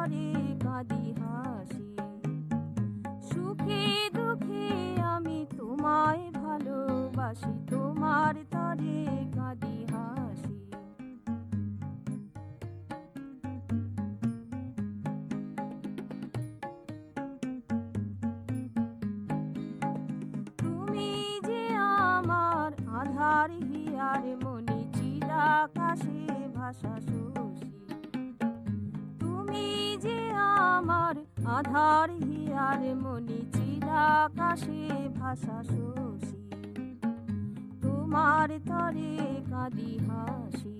তরে কাঁদি হাসি। সুখে দুঃখে আমি তোমায় ভালোবাসি, তোমার তরে কাঁদি হাসি। তুমি যে আমার আধার হিয়ার মনি, চিরাকাশে ভাষা শশী। তুমি যে আমার আধার হিয়ার মনি, চিরাকাশে ভাষা শশী। তোমার তরে কাঁদি হাসি।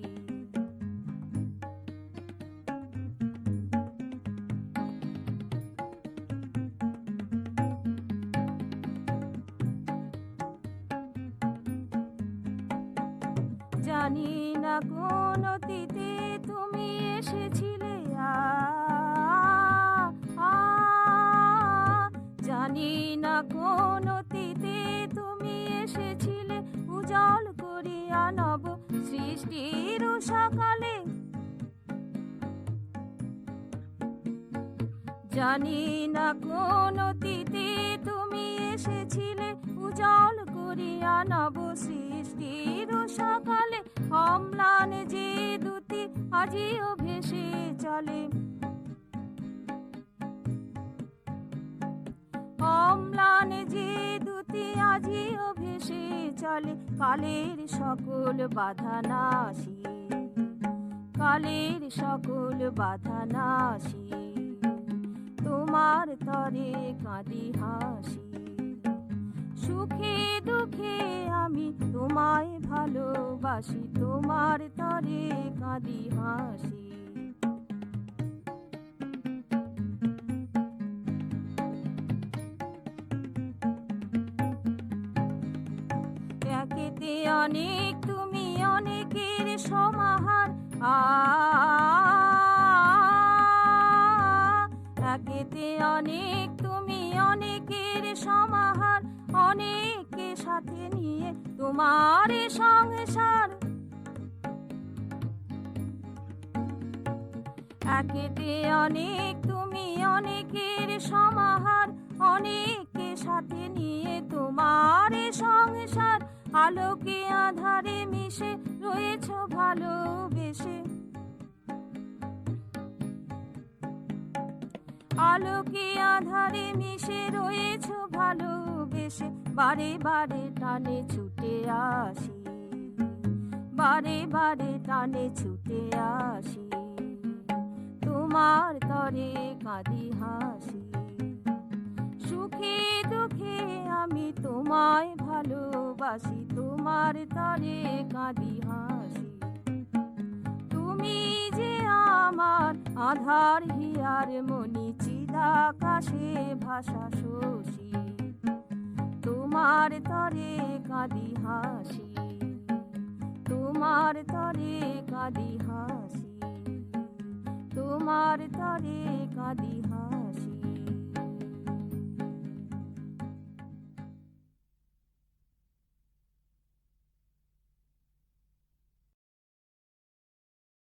জানি না কোন অতীতে তুমি এসেছিলে, জানি না কোন অতীতে তুমি এসেছিলে, উজ্জ্বল করিয়া নব সৃষ্টির সকালে। জানি না কোন অতীতে তুমি এসেছিলে, উজ্জ্বল করিয়া নব সৃষ্টির সকালে। অম্লান যে দুটি আজিও ভেসে চলে, অম্লান যে দুটি আজিও ভেসে চলে। কালের সকল বাধা নাশি, কালের সকল বাধা নাশি। তোমার তরে কাঁদি হাসি। সুখে দুঃখে আমি তোমায় ভালোবাসি, তোমার তরে কাঁদি হাসি। একেতে অনেক তুমি অনেকের সমাহার, একেতে অনেক তুমি অনেকের সমাহার। অনেককে সাথে নিয়ে তোমার সংসার। একেতে অনেক তুমি অনেকের সমাহার, অনেককে সাথে নিয়ে তোমার সংসার। আলোকে আধারে মিশে রয়েছ ভালোবেসে, আলোকে আধারে মিশে রয়েছ ভালোবেসে। বারে বারে টানে ছুটে আসি, বারে বারে টানে ছুটে আসি। তোমার তরে কাঁদি হাসি। সুখে দুঃখে আমি তোমায় ভালোবাসি, তোমার তরে কাঁদি হাসি। তুমি যে আমার আধার হিয়ার মনি, চিরাকাশে ভাষা শশী। তোমার তরে কাঁদি হাসি, তোমার তরে কাঁদি হাসি, তোমার তরে কাঁদি হাসি।